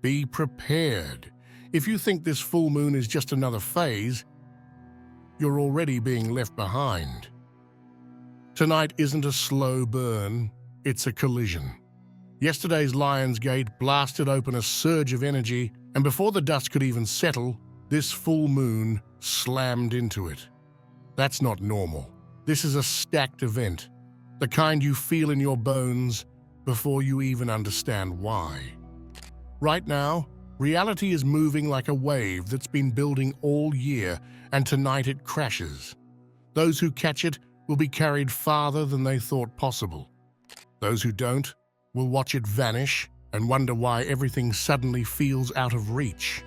Be prepared. If you think this full moon is just another phase, you're already being left behind. Tonight isn't a slow burn, it's a collision. Yesterday's Lion's Gate blasted open a surge of energy, and before the dust could even settle, this full moon slammed into it. That's not normal. This is a stacked event, the kind you feel in your bones before you even understand why. Right now, reality is moving like a wave that's been building all year, and tonight it crashes. Those who catch it will be carried farther than they thought possible. Those who don't will watch it vanish and wonder why everything suddenly feels out of reach.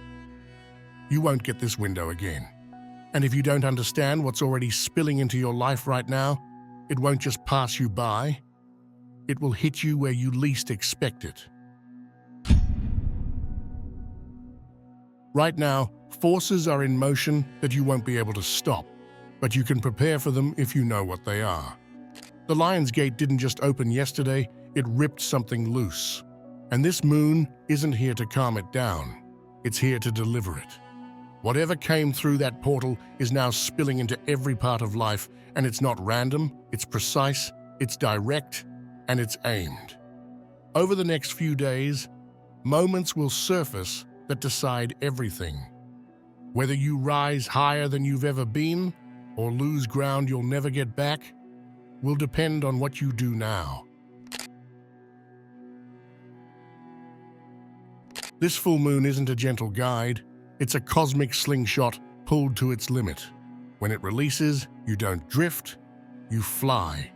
You won't get this window again. And if you don't understand what's already spilling into your life right now, it won't just pass you by. It will hit you where you least expect it. Right now, forces are in motion that you won't be able to stop, but you can prepare for them if you know what they are. The Lion's Gate didn't just open yesterday, it ripped something loose. And this moon isn't here to calm it down, it's here to deliver it. Whatever came through that portal is now spilling into every part of life, and it's not random, it's precise, it's direct, and it's aimed. Over the next few days, moments will surface that decide everything. Whether you rise higher than you've ever been or lose ground you'll never get back will depend on what you do now. This full moon isn't a gentle guide, it's a cosmic slingshot pulled to its limit. When it releases, you don't drift, you fly.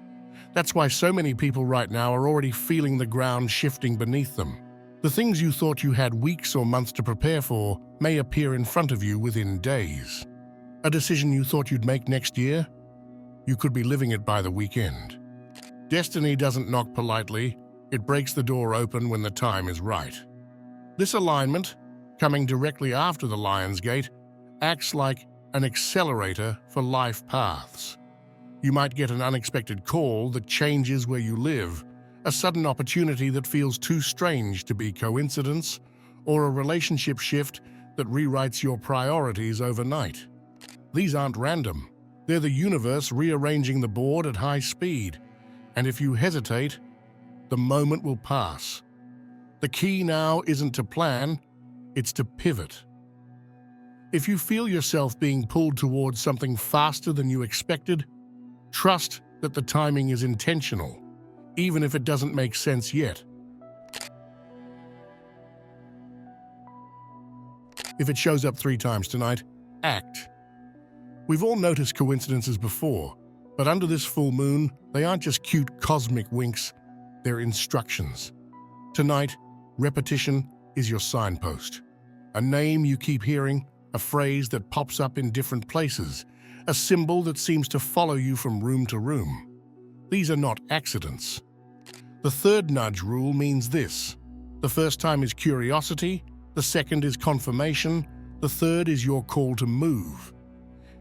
That's why so many people right now are already feeling the ground shifting beneath them. The things you thought you had weeks or months to prepare for may appear in front of you within days. A decision you thought you'd make next year? You could be living it by the weekend. Destiny doesn't knock politely, it breaks the door open when the time is right. This alignment, coming directly after the Lion's Gate, acts like an accelerator for life paths. You might get an unexpected call that changes where you live, a sudden opportunity that feels too strange to be coincidence, or a relationship shift that rewrites your priorities overnight. These aren't random. They're the universe rearranging the board at high speed, and if you hesitate, the moment will pass. The key now isn't to plan, it's to pivot. If you feel yourself being pulled towards something faster than you expected, trust that the timing is intentional, even if it doesn't make sense yet. If it shows up 3 times tonight, act. We've all noticed coincidences before, but under this full moon, they aren't just cute cosmic winks, they're instructions. Tonight, repetition is your signpost. A name you keep hearing, a phrase that pops up in different places, a symbol that seems to follow you from room to room. These are not accidents. The third nudge rule means this. The first time is curiosity, the second is confirmation, the third is your call to move.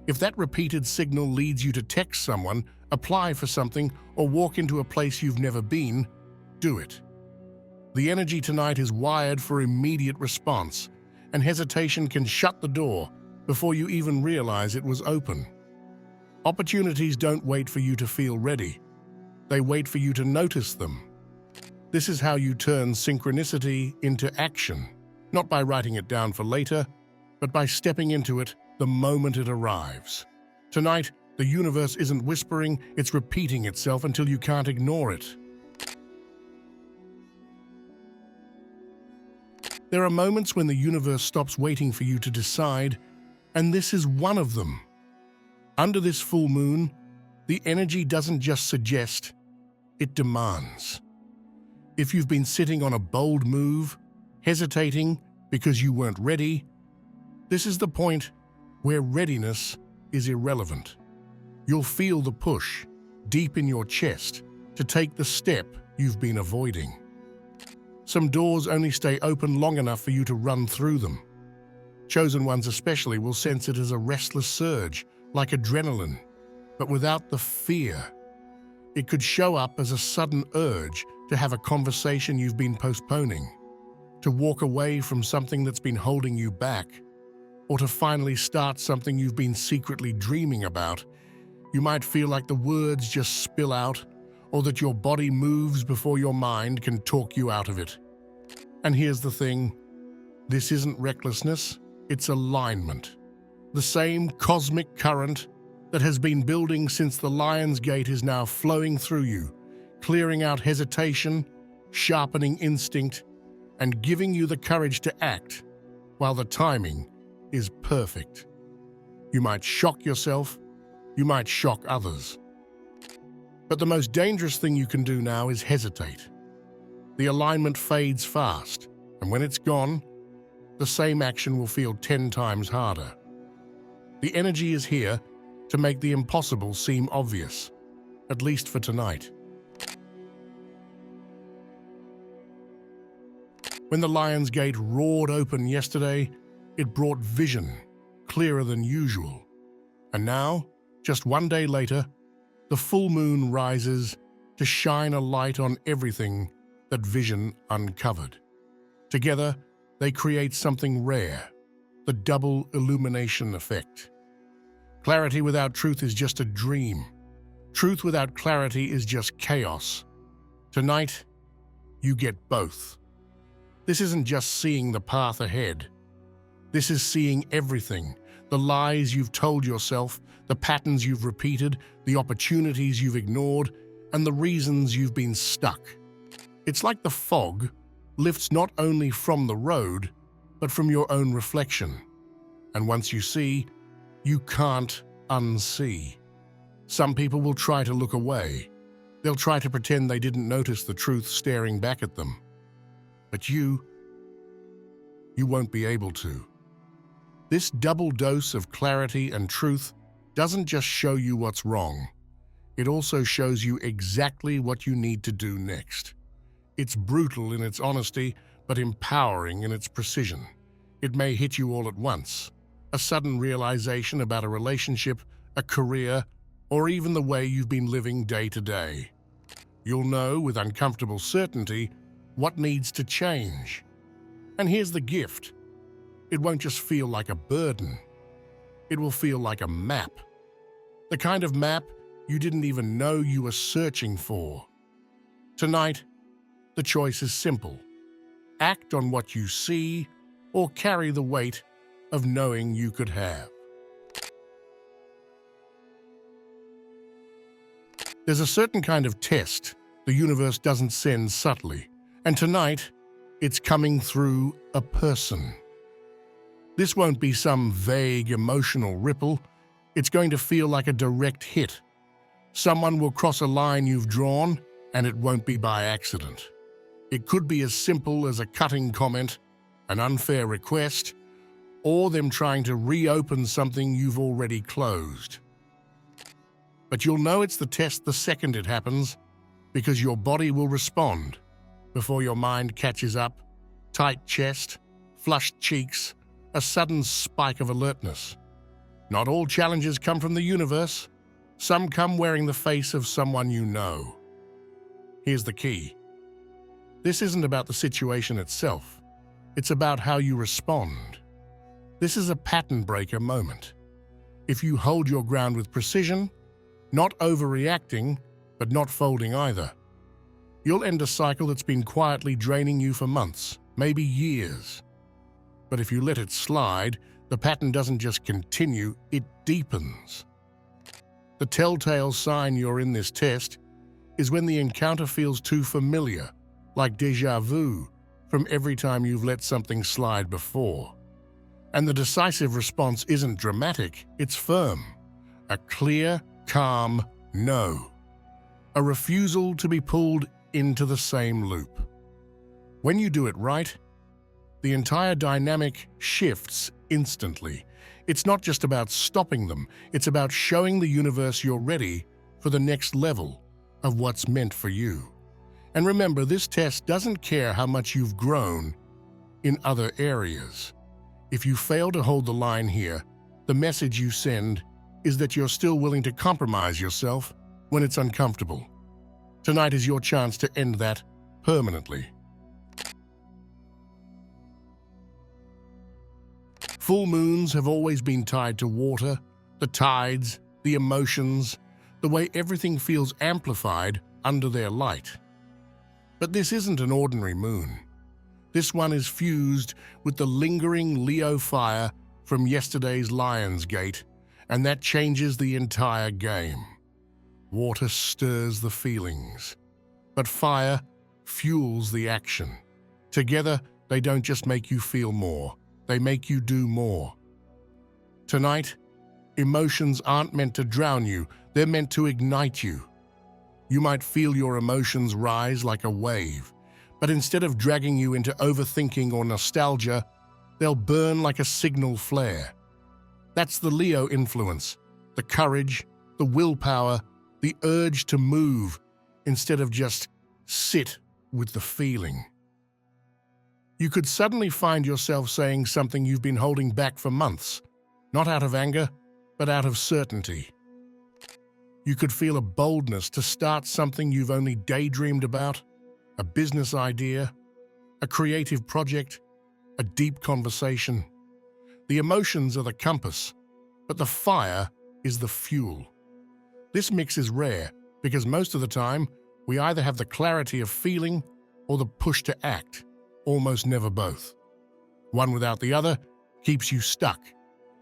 If that repeated signal leads you to text someone, apply for something, or walk into a place you've never been, do it. The energy tonight is wired for immediate response, and hesitation can shut the door before you even realize it was open. Opportunities don't wait for you to feel ready. They wait for you to notice them. This is how you turn synchronicity into action, not by writing it down for later, but by stepping into it the moment it arrives. Tonight, the universe isn't whispering, it's repeating itself until you can't ignore it. There are moments when the universe stops waiting for you to decide, and this is one of them. Under this full moon, the energy doesn't just suggest, it demands. If you've been sitting on a bold move, hesitating because you weren't ready, this is the point where readiness is irrelevant. You'll feel the push deep in your chest to take the step you've been avoiding. Some doors only stay open long enough for you to run through them. Chosen ones especially will sense it as a restless surge, like adrenaline, but without the fear. It could show up as a sudden urge to have a conversation you've been postponing, to walk away from something that's been holding you back, or to finally start something you've been secretly dreaming about. You might feel like the words just spill out, or that your body moves before your mind can talk you out of it. And here's the thing, this isn't recklessness, it's alignment. The same cosmic current that has been building since the Lion's Gate is now flowing through you, clearing out hesitation, sharpening instinct, and giving you the courage to act, while the timing is perfect. You might shock yourself, you might shock others. But the most dangerous thing you can do now is hesitate. The alignment fades fast, and when it's gone, the same action will feel 10 times harder. The energy is here to make the impossible seem obvious, at least for tonight. When the Lion's Gate roared open yesterday, it brought vision, clearer than usual. And now, just one day later, the full moon rises to shine a light on everything that vision uncovered. Together, they create something rare, the double illumination effect. Clarity without truth is just a dream. Truth without clarity is just chaos. Tonight, you get both. This isn't just seeing the path ahead. This is seeing everything, the lies you've told yourself, the patterns you've repeated, the opportunities you've ignored, and the reasons you've been stuck. It's like the fog lifts not only from the road, but from your own reflection. And once you see, you can't unsee. Some people will try to look away. They'll try to pretend they didn't notice the truth staring back at them. But you won't be able to. This double dose of clarity and truth doesn't just show you what's wrong. It also shows you exactly what you need to do next. It's brutal in its honesty, but empowering in its precision. It may hit you all at once. A sudden realization about a relationship, a career, or even the way you've been living day to day. You'll know with uncomfortable certainty what needs to change. And here's the gift. It won't just feel like a burden. It will feel like a map. The kind of map you didn't even know you were searching for. Tonight, the choice is simple. Act on what you see or carry the weight of knowing you could have. There's a certain kind of test the universe doesn't send subtly, and tonight, it's coming through a person. This won't be some vague emotional ripple. It's going to feel like a direct hit. Someone will cross a line you've drawn, and it won't be by accident. It could be as simple as a cutting comment, an unfair request, or them trying to reopen something you've already closed. But you'll know it's the test the second it happens, because your body will respond before your mind catches up. Tight chest, flushed cheeks, a sudden spike of alertness. Not all challenges come from the universe. Some come wearing the face of someone you know. Here's the key. This isn't about the situation itself. It's about how you respond. This is a pattern breaker moment. If you hold your ground with precision, not overreacting, but not folding either, you'll end a cycle that's been quietly draining you for months, maybe years. But if you let it slide, the pattern doesn't just continue, it deepens. The telltale sign you're in this test is when the encounter feels too familiar, like déjà vu from every time you've let something slide before. And the decisive response isn't dramatic, it's firm. A clear, calm no. A refusal to be pulled into the same loop. When you do it right, the entire dynamic shifts instantly. It's not just about stopping them, it's about showing the universe you're ready for the next level of what's meant for you. And remember, this test doesn't care how much you've grown in other areas. If you fail to hold the line here, the message you send is that you're still willing to compromise yourself when it's uncomfortable. Tonight is your chance to end that permanently. Full moons have always been tied to water, the tides, the emotions, the way everything feels amplified under their light. But this isn't an ordinary moon. This one is fused with the lingering Leo fire from yesterday's Lion's Gate, and that changes the entire game. Water stirs the feelings, but fire fuels the action. Together, they don't just make you feel more, they make you do more. Tonight, emotions aren't meant to drown you, they're meant to ignite you. You might feel your emotions rise like a wave, but instead of dragging you into overthinking or nostalgia, they'll burn like a signal flare. That's the Leo influence, the courage, the willpower, the urge to move instead of just sit with the feeling. You could suddenly find yourself saying something you've been holding back for months, not out of anger, but out of certainty. You could feel a boldness to start something you've only daydreamed about, a business idea, a creative project, a deep conversation. The emotions are the compass, but the fire is the fuel. This mix is rare because most of the time we either have the clarity of feeling or the push to act, almost never both. One without the other keeps you stuck.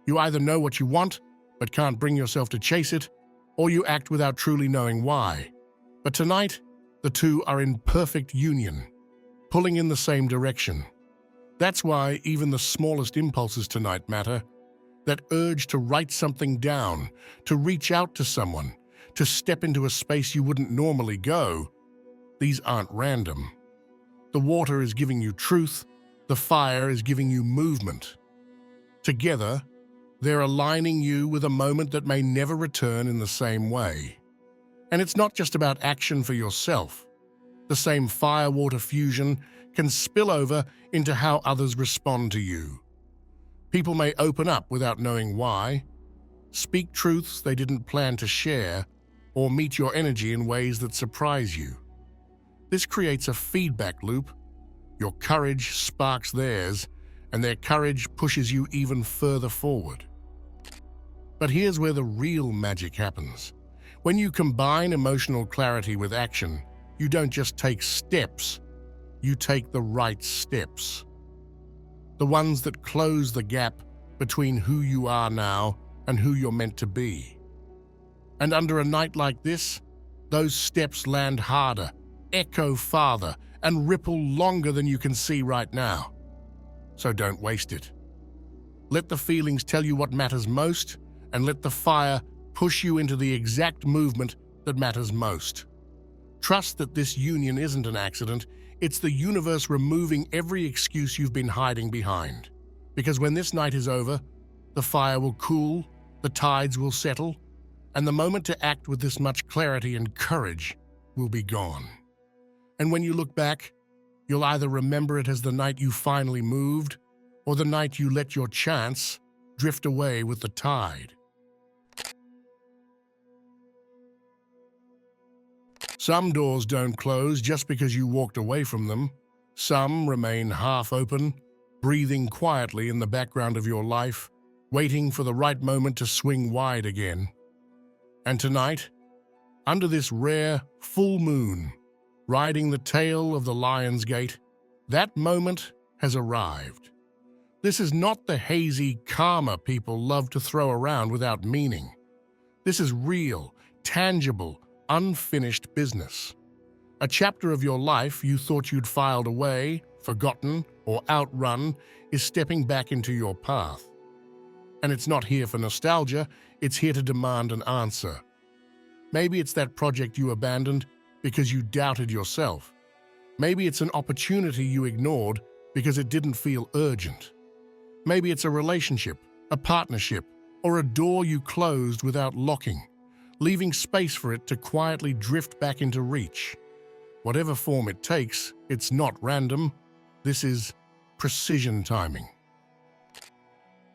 You either know what you want but can't bring yourself to chase it, or you act without truly knowing why. But tonight, the two are in perfect union, pulling in the same direction. That's why even the smallest impulses tonight matter. That urge to write something down, to reach out to someone, to step into a space you wouldn't normally go, these aren't random. The water is giving you truth, the fire is giving you movement. Together, they're aligning you with a moment that may never return in the same way. And it's not just about action for yourself. The same fire-water fusion can spill over into how others respond to you. People may open up without knowing why, speak truths they didn't plan to share, or meet your energy in ways that surprise you. This creates a feedback loop. Your courage sparks theirs, and their courage pushes you even further forward. But here's where the real magic happens. When you combine emotional clarity with action, you don't just take steps, you take the right steps. The ones that close the gap between who you are now and who you're meant to be. And under a night like this, those steps land harder, echo farther, and ripple longer than you can see right now. So don't waste it. Let the feelings tell you what matters most, and let the fire push you into the exact movement that matters most. Trust that this union isn't an accident, it's the universe removing every excuse you've been hiding behind. Because when this night is over, the fire will cool, the tides will settle, and the moment to act with this much clarity and courage will be gone. And when you look back, you'll either remember it as the night you finally moved, or the night you let your chance drift away with the tide. Some doors don't close just because you walked away from them. Some remain half open, breathing quietly in the background of your life, waiting for the right moment to swing wide again. And tonight, under this rare full moon, riding the tail of the Lion's Gate, that moment has arrived. This is not the hazy karma people love to throw around without meaning. This is real, tangible, unfinished business. A chapter of your life you thought you'd filed away, forgotten, or outrun is stepping back into your path. And it's not here for nostalgia, it's here to demand an answer. Maybe it's that project you abandoned because you doubted yourself. Maybe it's an opportunity you ignored because it didn't feel urgent. Maybe it's a relationship, a partnership, or a door you closed without locking, leaving space for it to quietly drift back into reach. Whatever form it takes, it's not random. This is precision timing.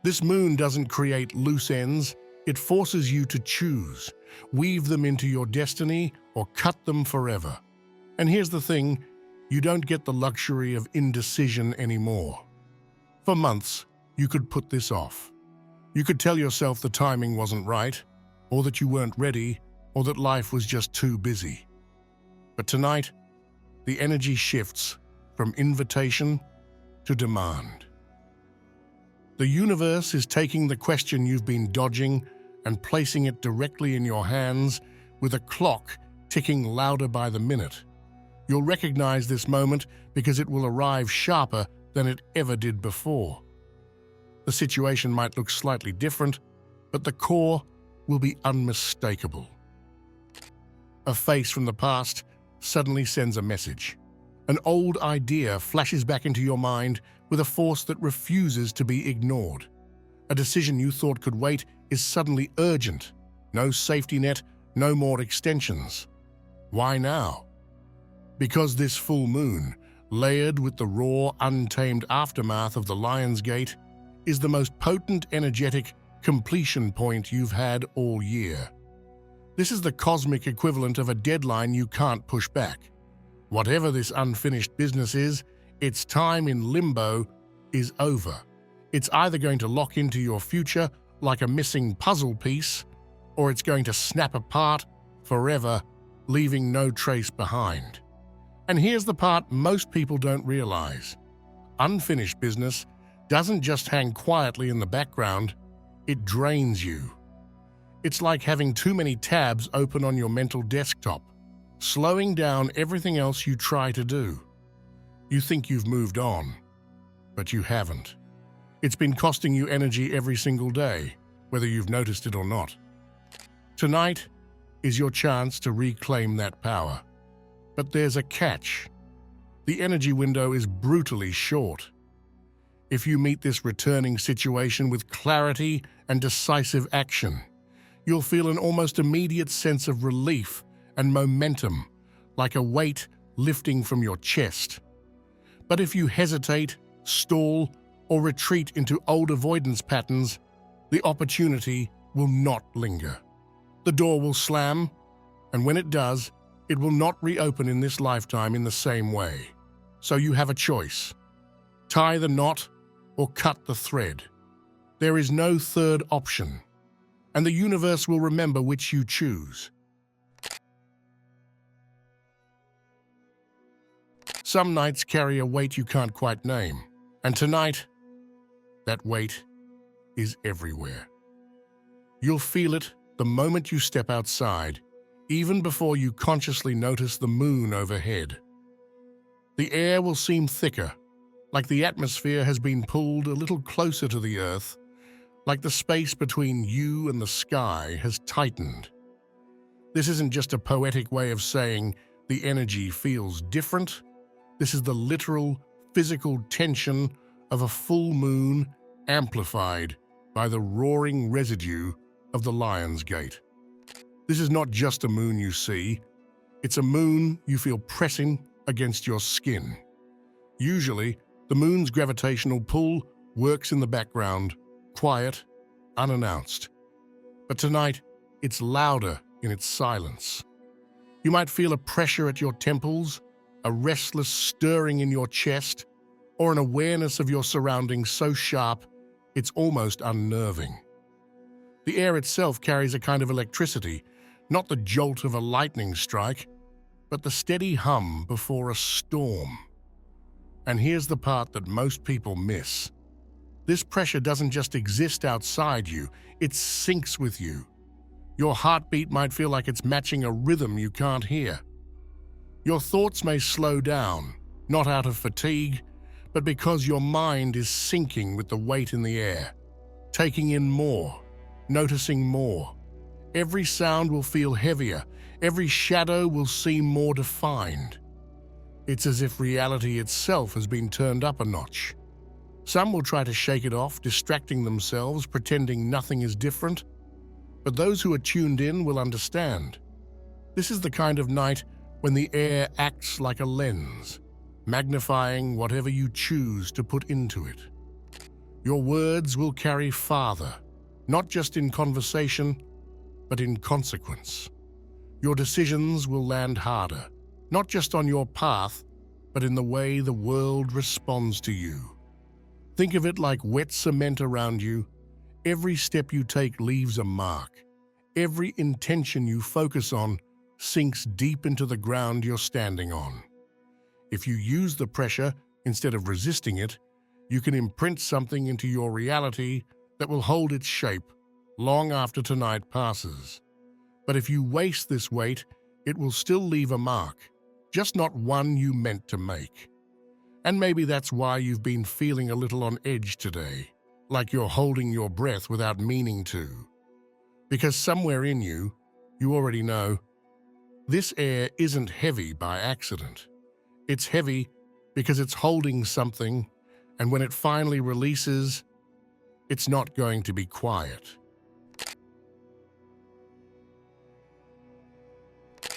This moon doesn't create loose ends. It forces you to choose, weave them into your destiny, or cut them forever. And here's the thing, you don't get the luxury of indecision anymore. For months, you could put this off. You could tell yourself the timing wasn't right, or that you weren't ready, or that life was just too busy. But tonight, the energy shifts from invitation to demand. The universe is taking the question you've been dodging and placing it directly in your hands with a clock ticking louder by the minute. You'll recognize this moment because it will arrive sharper than it ever did before. The situation might look slightly different, but the core will be unmistakable. A face from the past suddenly sends a message. An old idea flashes back into your mind with a force that refuses to be ignored. A decision you thought could wait is suddenly urgent. No safety net, no more extensions. Why now? Because this full moon, layered with the raw, untamed aftermath of the Lion's Gate, is the most potent, energetic completion point you've had all year. This is the cosmic equivalent of a deadline you can't push back. Whatever this unfinished business is, its time in limbo is over. It's either going to lock into your future like a missing puzzle piece, or it's going to snap apart forever, leaving no trace behind. And here's the part most people don't realize. Unfinished business doesn't just hang quietly in the background, it drains you. It's like having too many tabs open on your mental desktop, slowing down everything else you try to do. You think you've moved on, but you haven't. It's been costing you energy every single day, whether you've noticed it or not. Tonight is your chance to reclaim that power. But there's a catch. The energy window is brutally short. If you meet this returning situation with clarity and decisive action, you'll feel an almost immediate sense of relief and momentum, like a weight lifting from your chest. But if you hesitate, stall, or retreat into old avoidance patterns, the opportunity will not linger. The door will slam, and when it does, it will not reopen in this lifetime in the same way. So you have a choice. Tie the knot or cut the thread. There is no third option, and the universe will remember which you choose. Some nights carry a weight you can't quite name, and tonight, that weight is everywhere. You'll feel it the moment you step outside, even before you consciously notice the moon overhead. The air will seem thicker, like the atmosphere has been pulled a little closer to the earth, like the space between you and the sky has tightened. This isn't just a poetic way of saying the energy feels different. This is the literal, physical tension of a full moon amplified by the roaring residue of the Lion's Gate. This is not just a moon you see, it's a moon you feel pressing against your skin. Usually, the moon's gravitational pull works in the background, quiet, unannounced. But tonight, it's louder in its silence. You might feel a pressure at your temples, a restless stirring in your chest, or an awareness of your surroundings so sharp it's almost unnerving. The air itself carries a kind of electricity, not the jolt of a lightning strike, but the steady hum before a storm. And here's the part that most people miss. This pressure doesn't just exist outside you, it syncs with you. Your heartbeat might feel like it's matching a rhythm you can't hear. Your thoughts may slow down, not out of fatigue, but because your mind is sinking with the weight in the air, taking in more, noticing more. Every sound will feel heavier, every shadow will seem more defined. It's as if reality itself has been turned up a notch. Some will try to shake it off, distracting themselves, pretending nothing is different. But those who are tuned in will understand. This is the kind of night when the air acts like a lens, magnifying whatever you choose to put into it. Your words will carry farther, not just in conversation, but in consequence. Your decisions will land harder, not just on your path, but in the way the world responds to you. Think of it like wet cement around you. Every step you take leaves a mark. Every intention you focus on sinks deep into the ground you're standing on. If you use the pressure instead of resisting it, you can imprint something into your reality that will hold its shape long after tonight passes. But if you waste this weight, it will still leave a mark, just not one you meant to make. And maybe that's why you've been feeling a little on edge today, like you're holding your breath without meaning to. Because somewhere in you, you already know, this air isn't heavy by accident. It's heavy because it's holding something, and when it finally releases, it's not going to be quiet.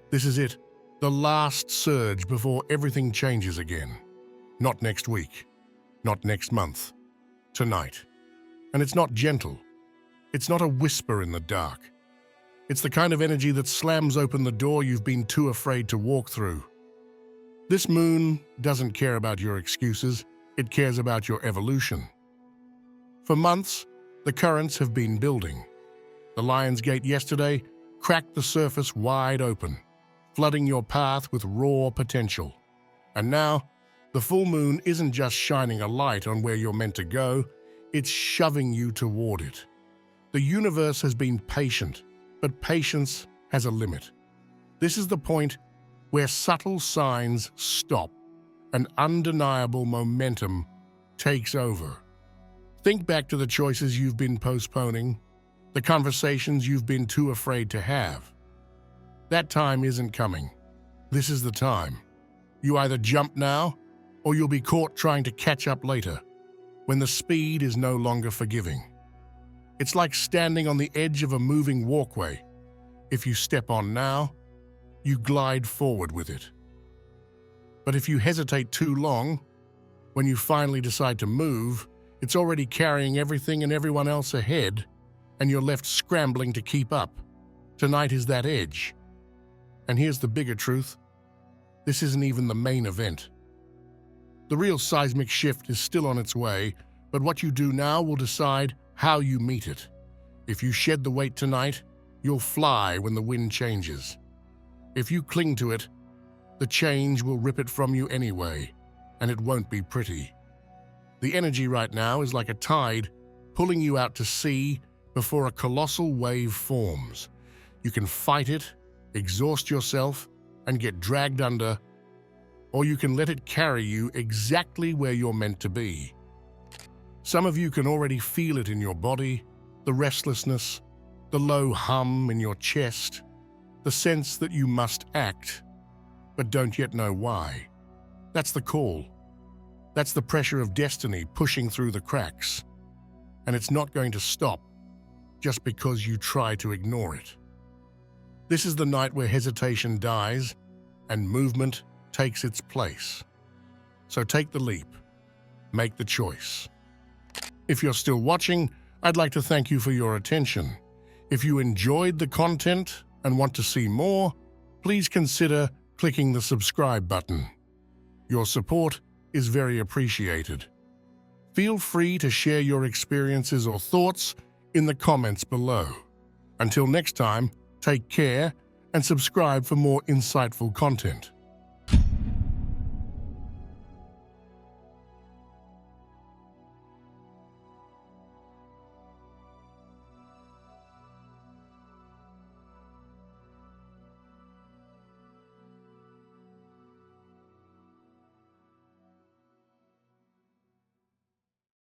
This is it, the last surge before everything changes again. Not next week, not next month, tonight. And it's not gentle. It's not a whisper in the dark. It's the kind of energy that slams open the door you've been too afraid to walk through. This moon doesn't care about your excuses, it cares about your evolution. For months, the currents have been building. The Lion's Gate yesterday cracked the surface wide open, flooding your path with raw potential. And now, the full moon isn't just shining a light on where you're meant to go, it's shoving you toward it. The universe has been patient, but patience has a limit. This is the point where subtle signs stop and undeniable momentum takes over. Think back to the choices you've been postponing, the conversations you've been too afraid to have. That time isn't coming. This is the time. You either jump now, or you'll be caught trying to catch up later, when the speed is no longer forgiving. It's like standing on the edge of a moving walkway. If you step on now, you glide forward with it. But if you hesitate too long, when you finally decide to move, it's already carrying everything and everyone else ahead, and you're left scrambling to keep up. Tonight is that edge. And here's the bigger truth. This isn't even the main event. The real seismic shift is still on its way, but what you do now will decide how you meet it. If you shed the weight tonight, you'll fly when the wind changes. If you cling to it, the change will rip it from you anyway, and it won't be pretty. The energy right now is like a tide pulling you out to sea before a colossal wave forms. You can fight it, exhaust yourself, and get dragged under, or you can let it carry you exactly where you're meant to be. Some of you can already feel it in your body, the restlessness, the low hum in your chest, the sense that you must act, but don't yet know why. That's the call. That's the pressure of destiny pushing through the cracks. And it's not going to stop just because you try to ignore it. This is the night where hesitation dies and movement takes its place. So take the leap. Make the choice. If you're still watching, I'd like to thank you for your attention. If you enjoyed the content and want to see more, please consider clicking the subscribe button. Your support is very appreciated. Feel free to share your experiences or thoughts in the comments below. Until next time, take care and subscribe for more insightful content.